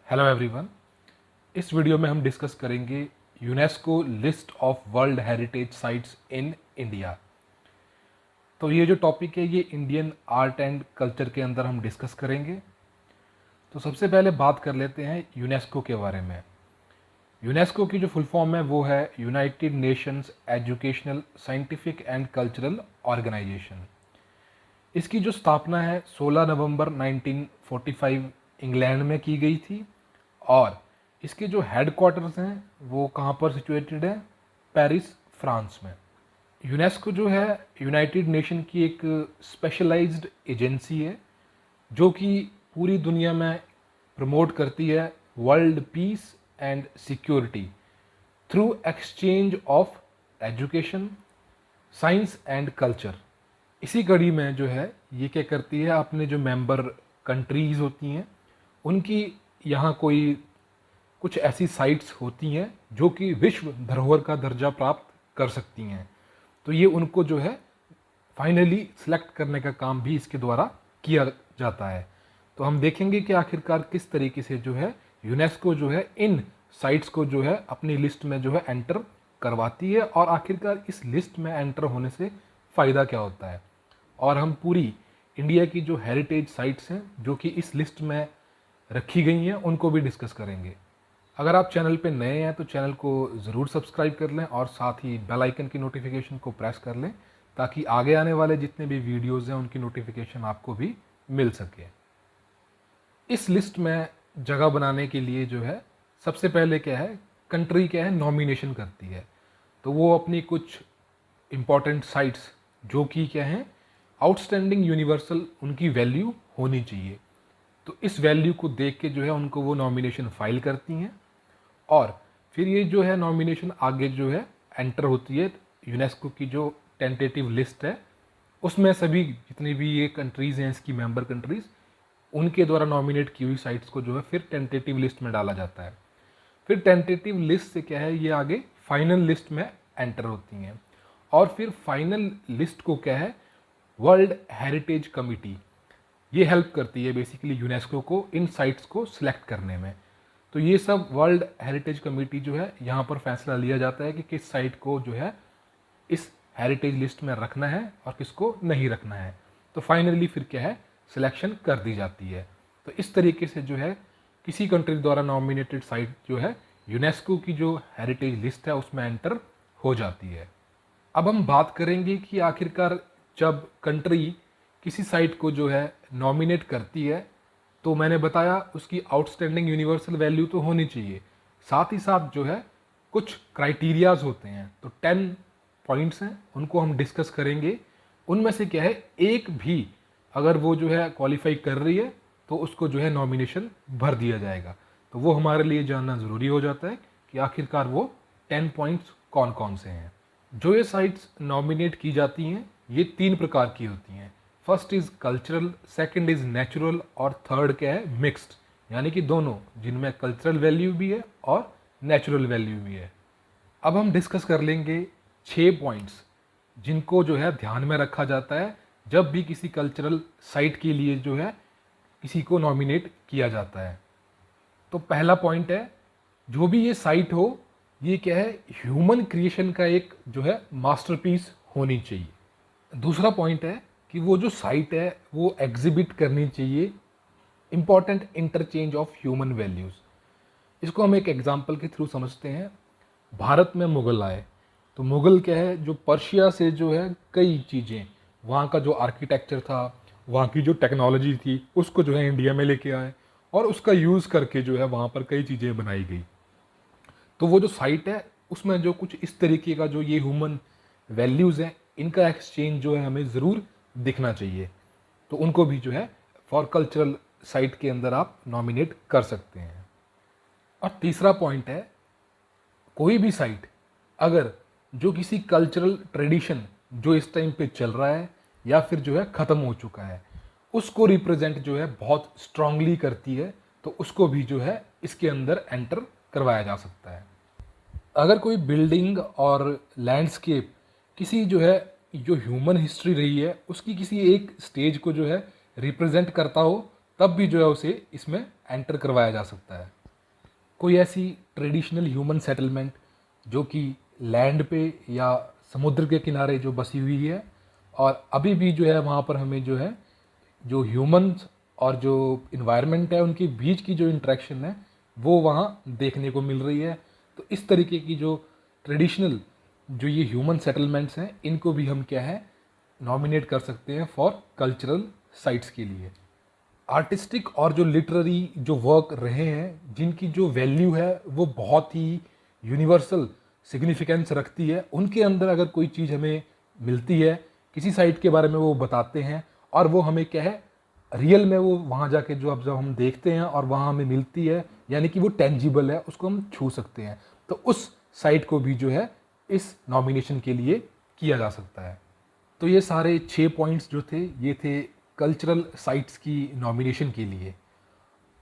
Hello everyone. इस video में हम डिस्कस करेंगे UNESCO list of world heritage sites in India. तो ये जो टॉपिक है ये इंडियन आर्ट एंड कल्चर के अंदर हम डिस्कस करेंगे। तो सबसे पहले बात कर लेते हैं यूनेस्को के बारे में। यूनेस्को की जो फुल फॉर्म है वो है United Nations Educational Scientific and Cultural Organization. इसकी जो स्थापना है 16 नवंबर 1945 इंग्लैंड में की गई थी और इसके जो हेडक्वार्टर्स हैं वो कहाँ पर सिचुएटेड है? पेरिस, फ्रांस में। यूनेस्को जो है यूनाइटेड नेशन की एक स्पेशलाइज्ड एजेंसी है जो कि पूरी दुनिया में प्रमोट करती है world peace and security through exchange of education, science and culture. इसी कड़ी में जो है ये क्या करती है, अपने जो मेंबर कंट्रीज़ होती हैं उनकी यहाँ कोई कुछ ऐसी साइट्स होती हैं जो कि विश्व धरोहर का दर्जा प्राप्त कर सकती हैं। तो ये उनको जो है फाइनली सिलेक्ट करने का काम भी इसके द्वारा किया जाता है। तो हम देखेंगे कि आखिरकार किस तरीके से जो है यूनेस्को जो है इन साइट्स को जो है अपनी लिस्ट में जो है एंटर करवाती है और आखिरकार इस लिस्ट में एंटर होने से फ़ायदा क्या होता है। और हम पूरी इंडिया की जो हेरिटेज साइट्स हैं जो कि इस लिस्ट में रखी गई हैं उनको भी डिस्कस करेंगे। अगर आप चैनल पे नए हैं तो चैनल को ज़रूर सब्सक्राइब कर लें और साथ ही बेल आइकन की नोटिफिकेशन को प्रेस कर लें ताकि आगे आने वाले जितने भी वीडियोज़ हैं उनकी नोटिफिकेशन आपको भी मिल सके। इस लिस्ट में जगह बनाने के लिए जो है सबसे पहले क्या है, कंट्री क्या है नॉमिनेशन करती है। तो वो अपनी कुछ इम्पॉर्टेंट साइट्स जो कि क्या हैं आउटस्टैंडिंग यूनिवर्सल, उनकी वैल्यू होनी चाहिए। तो इस वैल्यू को देख के जो है उनको वो नॉमिनेशन फाइल करती हैं और फिर ये जो है नॉमिनेशन आगे जो है एंटर होती है यूनेस्को की जो टेंटेटिव लिस्ट है उसमें। सभी जितनी भी ये कंट्रीज़ हैं इसकी मेंबर कंट्रीज़, उनके द्वारा नॉमिनेट की हुई साइट्स को जो है फिर टेंटेटिव लिस्ट में डाला जाता है। फिर टेंटेटिव लिस्ट से क्या है ये आगे फाइनल लिस्ट में एंटर होती हैं और फिर फाइनल लिस्ट को क्या है वर्ल्ड हेरिटेज कमिटी ये हेल्प करती है बेसिकली यूनेस्को को इन साइट्स को सिलेक्ट करने में। तो ये सब वर्ल्ड हेरिटेज कमेटी जो है यहाँ पर फैसला लिया जाता है कि किस साइट को जो है इस हेरिटेज लिस्ट में रखना है और किसको नहीं रखना है। तो फाइनली फिर क्या है सिलेक्शन कर दी जाती है। तो इस तरीके से जो है किसी कंट्री द्वारा नॉमिनेटेड साइट जो है यूनेस्को की जो हेरिटेज लिस्ट है उसमें एंटर हो जाती है। अब हम बात करेंगे कि आखिरकार जब कंट्री किसी साइट को जो है नॉमिनेट करती है तो मैंने बताया उसकी आउटस्टैंडिंग यूनिवर्सल वैल्यू तो होनी चाहिए, साथ ही साथ जो है कुछ क्राइटेरियाज होते हैं। तो 10 पॉइंट्स हैं उनको हम डिस्कस करेंगे। उनमें से क्या है एक भी अगर वो जो है क्वालिफाई कर रही है तो उसको जो है नॉमिनेशन भर दिया जाएगा। तो वो हमारे लिए जानना ज़रूरी हो जाता है कि आखिरकार वो 10 पॉइंट्स कौन कौन से हैं। जो ये साइट्स नॉमिनेट की जाती हैं ये 3 प्रकार की होती हैं। First is cultural, second is natural और थर्ड क्या है मिक्स्ड, यानी कि दोनों, जिनमें कल्चरल वैल्यू भी है और नेचुरल वैल्यू भी है। अब हम डिस्कस कर लेंगे 6 पॉइंट्स जिनको जो है ध्यान में रखा जाता है जब भी किसी कल्चरल साइट के लिए जो है किसी को नॉमिनेट किया जाता है। तो पहला पॉइंट है जो भी ये साइट हो ये क्या है ह्यूमन क्रिएशन का एक जो है मास्टरपीस होनी चाहिए। दूसरा पॉइंट है कि वो जो साइट है वो एग्जिबिट करनी चाहिए important interchange of human values. इसको हम एक एग्जांपल के थ्रू समझते हैं। भारत में मुग़ल आए तो मुग़ल क्या है जो पर्शिया से जो है कई चीज़ें, वहाँ का जो आर्किटेक्चर था, वहाँ की जो टेक्नोलॉजी थी उसको जो है इंडिया में लेके आए और उसका यूज़ करके जो है वहाँ पर कई चीज़ें बनाई गई। तो वो जो साइट है उसमें जो कुछ इस तरीके का जो ये ह्यूमन वैल्यूज़ हैं इनका एक्सचेंज जो है हमें ज़रूर दिखना चाहिए। तो उनको भी जो है फॉर कल्चरल साइट के अंदर आप नॉमिनेट कर सकते हैं। और तीसरा पॉइंट है कोई भी साइट अगर जो किसी कल्चरल ट्रेडिशन जो इस टाइम पे चल रहा है या फिर जो है ख़त्म हो चुका है उसको रिप्रेजेंट जो है बहुत स्ट्रांगली करती है तो उसको भी जो है इसके अंदर एंटर करवाया जा सकता है। अगर कोई बिल्डिंग और लैंडस्केप किसी जो है जो ह्यूमन हिस्ट्री रही है उसकी किसी एक स्टेज को जो है रिप्रेजेंट करता हो तब भी जो है उसे इसमें एंटर करवाया जा सकता है। कोई ऐसी ट्रेडिशनल ह्यूमन सेटलमेंट जो कि लैंड पे या समुद्र के किनारे जो बसी हुई है, और अभी भी जो है वहाँ पर हमें जो है जो ह्यूमंस और जो इन्वायरमेंट है उनके बीच की जो इंटरेक्शन है वो वहाँ देखने को मिल रही है। तो इस तरीके की जो ट्रेडिशनल जो ये ह्यूमन सेटलमेंट्स हैं इनको भी हम क्या है नॉमिनेट कर सकते हैं फॉर कल्चरल साइट्स के लिए। आर्टिस्टिक और जो लिटरेरी जो वर्क रहे हैं जिनकी जो वैल्यू है वो बहुत ही यूनिवर्सल सिग्निफिकेंस रखती है, उनके अंदर अगर कोई चीज़ हमें मिलती है, किसी साइट के बारे में वो बताते हैं और वो हमें क्या है रियल में वो वहाँ जाके जो अब जब हम देखते हैं और वहाँ हमें मिलती है, यानी कि वो टेंजिबल है, उसको हम छू सकते हैं, तो उस साइट को भी जो है इस नॉमिनेशन के लिए किया जा सकता है। तो ये सारे 6 पॉइंट्स जो थे ये थे कल्चरल साइट्स की नॉमिनेशन के लिए।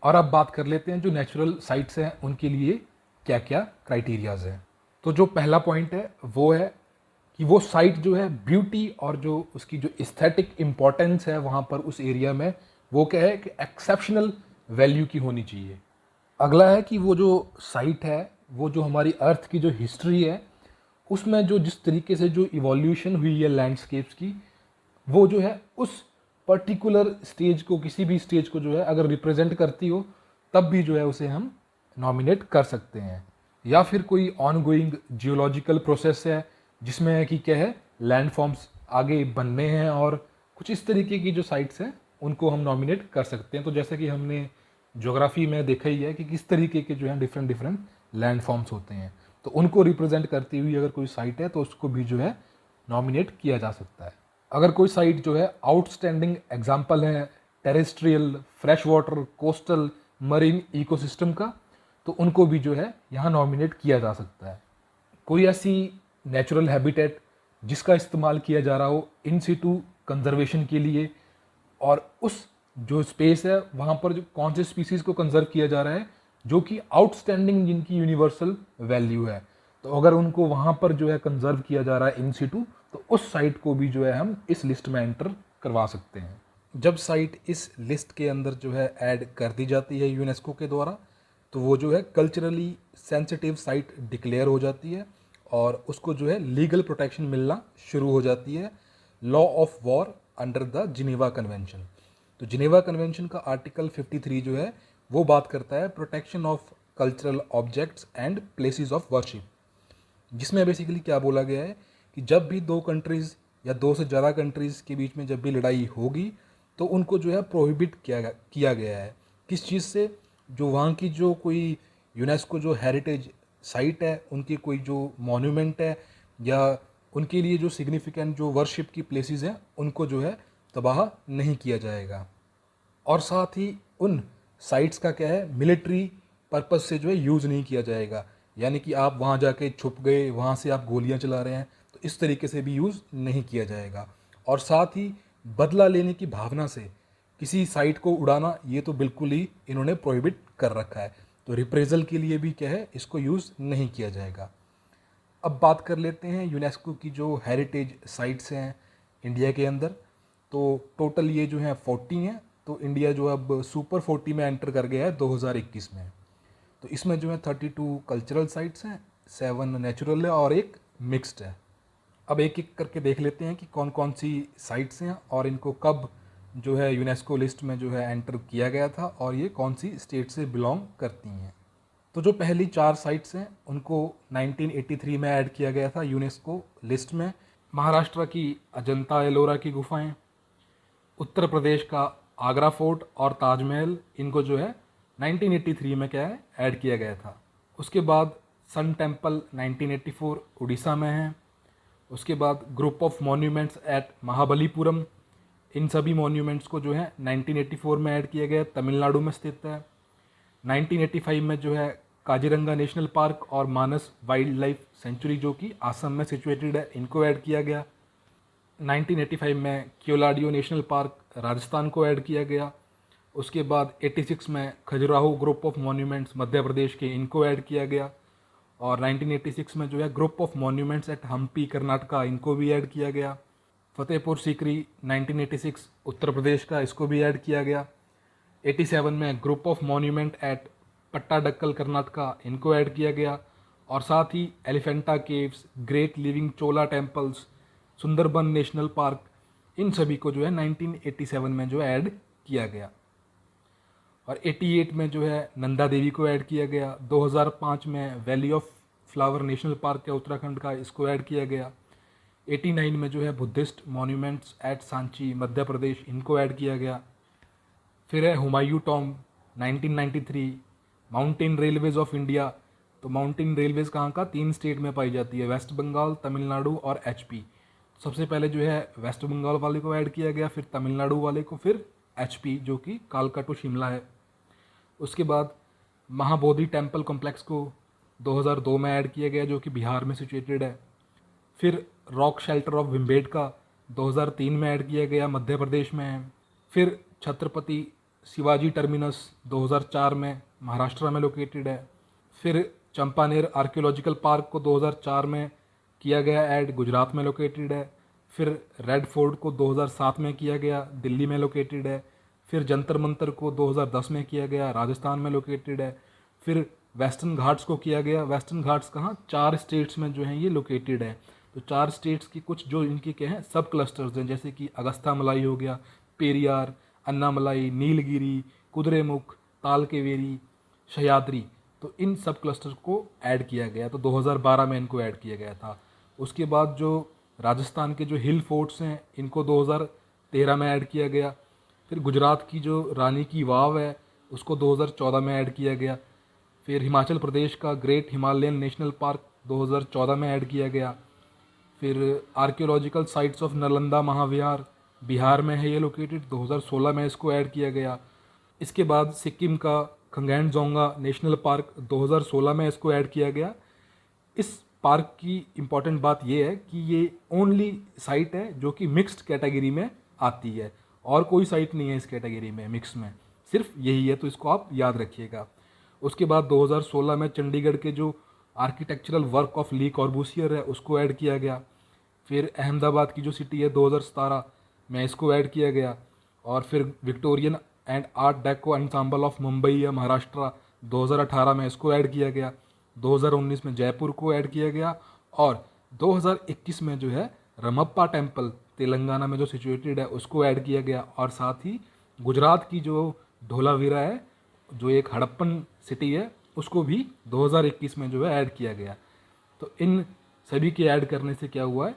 और अब बात कर लेते हैं जो नेचुरल साइट्स हैं उनके लिए क्या क्या क्राइटेरियाज हैं। तो जो पहला पॉइंट है वो है कि वो साइट जो है ब्यूटी और जो उसकी जो एस्थेटिक इम्पोर्टेंस है वहाँ पर उस एरिया में वो क्या है कि एक्सेप्शनल वैल्यू की होनी चाहिए। अगला है कि वो जो साइट है वो जो हमारी अर्थ की जो हिस्ट्री है उसमें जो जिस तरीके से जो इवोल्यूशन हुई है लैंडस्केप्स की, वो जो है उस पर्टिकुलर स्टेज को, किसी भी स्टेज को जो है अगर रिप्रेजेंट करती हो तब भी जो है उसे हम नॉमिनेट कर सकते हैं। या फिर कोई ऑनगोइंग जियोलॉजिकल प्रोसेस है जिसमें है कि क्या है लैंड फॉर्म्स आगे बनने हैं और कुछ इस तरीके की जो साइट्स हैं उनको हम नॉमिनेट कर सकते हैं। तो जैसे कि हमने ज्योग्राफी में देखा ही है कि किस तरीके के जो है डिफरेंट डिफरेंट लैंड फॉर्म्स होते हैं, तो उनको रिप्रेजेंट करती हुई अगर कोई साइट है तो उसको भी जो है नॉमिनेट किया जा सकता है। अगर कोई साइट जो है आउटस्टैंडिंग एग्जाम्पल है terrestrial, fresh water, coastal, marine ecosystem का, तो उनको भी जो है यहाँ नॉमिनेट किया जा सकता है। कोई ऐसी नेचुरल हैबिटेट जिसका इस्तेमाल किया जा रहा हो इन सिटू कंजर्वेशन के लिए, और उस जो स्पेस है वहाँ पर जो कौन से स्पीसीज को कंजर्व किया जा रहा है जो कि आउटस्टैंडिंग जिनकी यूनिवर्सल वैल्यू है, तो अगर उनको वहाँ पर जो है कंजर्व किया जा रहा है इन सिटू, तो उस साइट को भी जो है हम इस लिस्ट में एंटर करवा सकते हैं। जब साइट इस लिस्ट के अंदर जो है ऐड कर दी जाती है यूनेस्को के द्वारा, तो वो जो है कल्चरली सेंसिटिव साइट डिक्लेयर हो जाती है और उसको जो है लीगल प्रोटेक्शन मिलना शुरू हो जाती है law of war under the Geneva convention. तो जिनेवा कन्वेंशन का आर्टिकल 53 जो है वो बात करता है protection of cultural objects and places of worship, जिसमें बेसिकली क्या बोला गया है कि जब भी दो कंट्रीज़ या दो से ज़्यादा कंट्रीज़ के बीच में जब भी लड़ाई होगी तो उनको जो है प्रोहिबिट किया गया है किस चीज़ से, जो वहाँ की जो कोई यूनेस्को जो हेरिटेज साइट है उनकी कोई जो मॉन्यूमेंट है या उनके लिए जो सिग्निफिकेंट जो वर्शिप की प्लेसेस हैं उनको जो है तबाह नहीं किया जाएगा। और साथ ही उन साइट्स का क्या है मिलिट्री पर्पस से जो है यूज़ नहीं किया जाएगा, यानी कि आप वहाँ जाके छुप गए, वहाँ से आप गोलियाँ चला रहे हैं, तो इस तरीके से भी यूज़ नहीं किया जाएगा। और साथ ही बदला लेने की भावना से किसी साइट को उड़ाना ये तो बिल्कुल ही इन्होंने प्रोहिबिट कर रखा है, तो रिप्रेजल के लिए भी क्या है इसको यूज़ नहीं किया जाएगा। अब बात कर लेते हैं यूनेस्को की जो हेरिटेज साइट्स हैं इंडिया के अंदर, तो टोटल ये जो है 40 हैं, तो इंडिया जो अब सुपर 40 में एंटर कर गया है 2021 में। तो इसमें जो है 32 कल्चरल साइट्स हैं, 7 नेचुरल है और एक मिक्स्ड है। अब एक एक करके देख लेते हैं कि कौन कौन सी साइट्स हैं और इनको कब जो है यूनेस्को लिस्ट में जो है एंटर किया गया था और ये कौन सी स्टेट से बिलोंग करती हैं। तो जो पहली 4 साइट्स हैं उनको 1983 में ऐड किया गया था यूनेस्को लिस्ट में। महाराष्ट्र की अजंता एलोरा की गुफाएं, उत्तर प्रदेश का आगरा फोर्ट और ताजमहल, इनको जो है 1983 में क्या है ऐड किया गया था। उसके बाद सन टेम्पल 1984 उड़ीसा में है। उसके बाद group of monuments at Mahabalipuram, इन सभी मॉन्यूमेंट्स को जो है 1984 में ऐड किया गया, तमिलनाडु में स्थित है। 1985 में जो है काजीरंगा नेशनल पार्क और मानस वाइल्ड लाइफ सेंचुरी जो कि आसम में सिचुएटेड है, इनको ऐड किया गया। 1985 में क्योलाडियो नेशनल पार्क राजस्थान को ऐड किया गया। उसके बाद 86 में Khajuraho group of monuments Madhya Pradesh के, इनको ऐड किया गया। और 1986 में जो है group of monuments at Hampi Karnataka, इनको भी ऐड किया गया। फतेहपुर सीकरी 1986 उत्तर प्रदेश का, इसको भी ऐड किया गया। 87 में group of monument at Pattadakal Karnataka, इनको ऐड किया गया। और साथ ही Elephanta caves, great living Chola temples, Sundarban national park, इन सभी को जो है 1987 में जो है ऐड किया गया। और 88 में जो है नंदा देवी को ऐड किया गया। 2005 में valley of flower national park है उत्तराखंड का, इसको ऐड किया गया। 89 में जो है Buddhist monuments at Sanchi Madhya Pradesh, इनको ऐड किया गया। फिर है Humayun tomb 1993। Mountain railways of India, तो माउंटेन रेलवेज कहाँ का, 3 स्टेट में पाई जाती है, वेस्ट बंगाल, तमिलनाडु और एचपी। सबसे पहले जो है वेस्ट बंगाल वाले को ऐड किया गया, फिर तमिलनाडु वाले को, फिर एचपी जो कि कालका टू शिमला है। उसके बाद महाबोधि टेम्पल कॉम्प्लेक्स को 2002 में ऐड किया गया, जो कि बिहार में सिचुएटेड है। फिर रॉक शेल्टर ऑफ भिम्बेटका 2003 में ऐड किया गया, मध्य प्रदेश में है। फिर छत्रपति शिवाजी टर्मिनस 2004 में महाराष्ट्र में लोकेटेड है। फिर चंपानेर आर्कियोलॉजिकल पार्क को 2004 में किया गया ऐड, गुजरात में लोकेटेड है। फिर रेड फोर्ट को 2007 में किया गया, दिल्ली में लोकेटेड है। फिर जंतर मंतर को 2010 में किया गया, राजस्थान में लोकेटेड है। फिर वेस्टर्न घाट्स को किया गया, वेस्टर्न घाट्स कहाँ, 4 स्टेट्स में जो है ये लोकेटेड है। तो 4 स्टेट्स की कुछ जो इनके क्या हैं सब क्लस्टर्स हैं, जैसे कि अगस्ता मलाई हो गया, पेरियार, अन्नामलाई, नीलगिरी, कुद्रेमुख, तालकेवेरी, सह्याद्री, तो इन सब क्लस्टर्स को ऐड किया गया। तो 2012 में इनको ऐड किया गया था। उसके बाद जो राजस्थान के जो हिल फोर्ट्स हैं इनको 2013 में ऐड किया गया। फिर गुजरात की जो रानी की वाव है उसको 2014 में ऐड किया गया। फिर हिमाचल प्रदेश का ग्रेट हिमालयन नेशनल पार्क 2014 में ऐड किया गया। फिर आर्कियोलॉजिकल साइट्स ऑफ नालंदा महाविहार बिहार में है ये लोकेटेड, 2016 में इसको ऐड किया गया। इसके बाद सिक्किम का खंगेनजोंगा नेशनल पार्क 2016 में इसको ऐड किया गया। इस पार्क की इम्पॉर्टेंट बात यह है कि ये ओनली साइट है जो कि मिक्स्ड कैटेगरी में आती है, और कोई साइट नहीं है इस कैटेगरी में मिक्स में, सिर्फ यही है, तो इसको आप याद रखिएगा। उसके बाद 2016 में चंडीगढ़ के जो architectural work of Lee Corbusier है उसको ऐड किया गया। फिर अहमदाबाद की जो सिटी है 2017 में इसको ऐड किया गया। और फिर Victorian and art deco ensemble of Mumbai या महाराष्ट्र 2018 में इसको ऐड किया गया। 2019 में जयपुर को ऐड किया गया। और 2021 में जो है रमप्पा टेम्पल तेलंगाना में जो सिचुएटेड है उसको ऐड किया गया। और साथ ही गुजरात की जो धोलावीरा है जो एक हड़प्पन सिटी है उसको भी 2021 में जो है ऐड किया गया। तो इन सभी के ऐड करने से क्या हुआ है,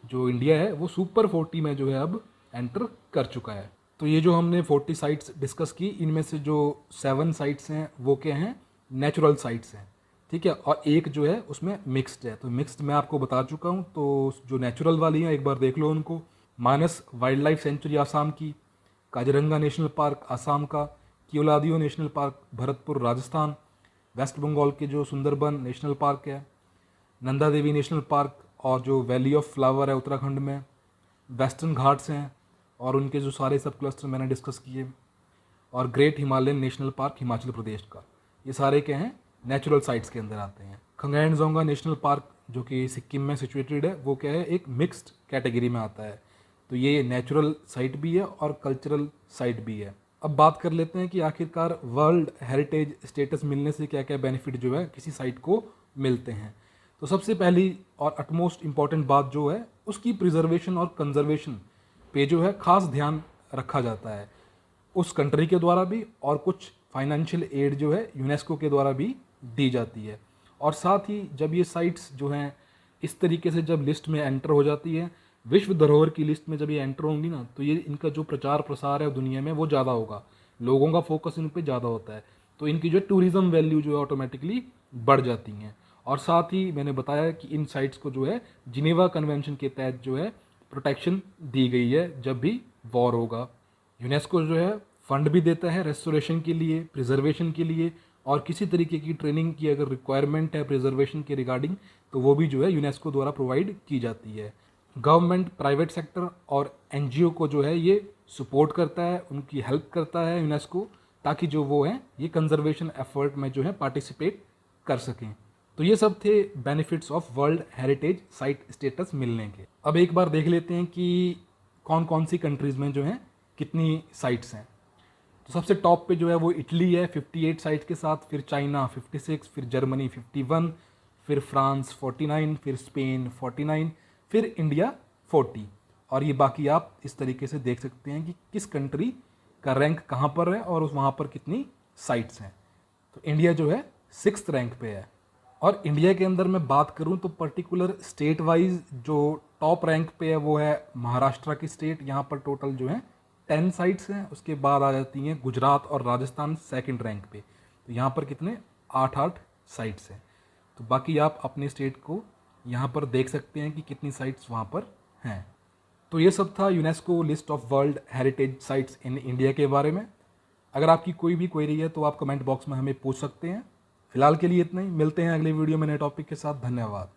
जो इंडिया है वो सुपर 40 में जो है अब एंटर कर चुका है। तो ये जो हमने 40 साइट्स डिस्कस की, इनमें से जो 7 साइट्स हैं वो क्या हैं, नेचुरल साइट्स हैं, ठीक है, और एक जो है उसमें मिक्स्ड है। तो मिक्स्ड मैं आपको बता चुका हूँ, तो जो नेचुरल वाली हैं एक बार देख लो उनको। Manas wildlife sanctuary Assam की, काजीरंगा नेशनल पार्क आसाम का, Keoladeo national park Bharatpur Rajasthan, West Bengal के जो सुंदरबन नेशनल पार्क है, नंदा देवी नेशनल पार्क और जो वैली ऑफ फ्लावर है उत्तराखंड में, वेस्टर्न घाट्स हैं और उनके जो सारे सब क्लस्टर मैंने डिस्कस किए, और great Himalayan national park Himachal Pradesh का, ये सारे क्या हैं, नेचुरल साइट्स के अंदर आते हैं। खंगेनजोंगा नेशनल पार्क जो कि सिक्किम में सिचुएटेड है वो क्या है, एक मिक्स्ड कैटेगरी में आता है। तो ये नेचुरल साइट भी है और कल्चरल साइट भी है। अब बात कर लेते हैं कि आखिरकार वर्ल्ड हेरिटेज स्टेटस मिलने से क्या क्या बेनिफिट जो है किसी साइट को मिलते हैं। तो सबसे पहली और अटमोस्ट इम्पॉर्टेंट बात जो है उसकी प्रिजर्वेशन और कंजर्वेशन पे जो है खास ध्यान रखा जाता है उस कंट्री के द्वारा भी, और कुछ फाइनेंशियल एड जो है यूनेस्को के द्वारा भी दी जाती है। और साथ ही जब ये साइट्स जो हैं इस तरीके से जब लिस्ट में एंटर हो जाती है, विश्व धरोहर की लिस्ट में जब ये एंटर होंगी ना, तो ये इनका जो प्रचार प्रसार है दुनिया में वो ज़्यादा होगा, लोगों का फोकस इन पे ज़्यादा होता है, तो इनकी जो टूरिज्म वैल्यू जो है ऑटोमेटिकली बढ़ जाती हैं। और साथ ही मैंने बताया कि इन साइट्स को जो है जिनेवा कन्वेंशन के तहत जो है प्रोटेक्शन दी गई है जब भी वॉर होगा। यूनेस्को जो है फंड भी देता है रेस्टोरेशन के लिए, प्रिजर्वेशन के लिए, और किसी तरीके की ट्रेनिंग की अगर रिक्वायरमेंट है प्रिजर्वेशन के रिगार्डिंग तो वो भी जो है यूनेस्को द्वारा प्रोवाइड की जाती है। गवर्नमेंट, प्राइवेट सेक्टर और एनजीओ को जो है ये सपोर्ट करता है, उनकी हेल्प करता है यूनेस्को, ताकि जो वो हैं ये कंजर्वेशन एफर्ट में जो है पार्टिसिपेट कर सकें। तो ये सब थे benefits of world heritage site status मिलने के। अब एक बार देख लेते हैं कि कौन कौन सी कंट्रीज़ में जो हैं कितनी साइट्स हैं। तो सबसे टॉप पे जो है वो इटली है 58 साइट्स के साथ, फिर चाइना 56, फिर जर्मनी 51, फिर फ्रांस 49, फिर स्पेन 49, फिर इंडिया 40। और ये बाकी आप इस तरीके से देख सकते हैं कि किस कंट्री का रैंक कहाँ पर है और वहाँ पर कितनी साइट्स हैं। तो इंडिया जो है 6th रैंक पे है। और इंडिया के अंदर मैं बात करूं तो पर्टिकुलर स्टेट वाइज जो टॉप रैंक पे है वो है महाराष्ट्र की स्टेट, यहाँ पर टोटल जो है 10 साइट्स हैं। उसके बाद आ जाती हैं गुजरात और राजस्थान 2nd रैंक पे, तो यहाँ पर कितने 8 साइट्स हैं। तो बाकी आप अपने स्टेट को यहाँ पर देख सकते हैं कि कितनी साइट्स वहाँ पर हैं। तो ये सब था UNESCO list of world heritage sites in India के बारे में। अगर आपकी कोई भी क्वेरी है तो आप कमेंट बॉक्स में हमें पूछ सकते हैं। फिलहाल के लिए इतना ही, मिलते हैं अगले वीडियो में नए टॉपिक के साथ। धन्यवाद।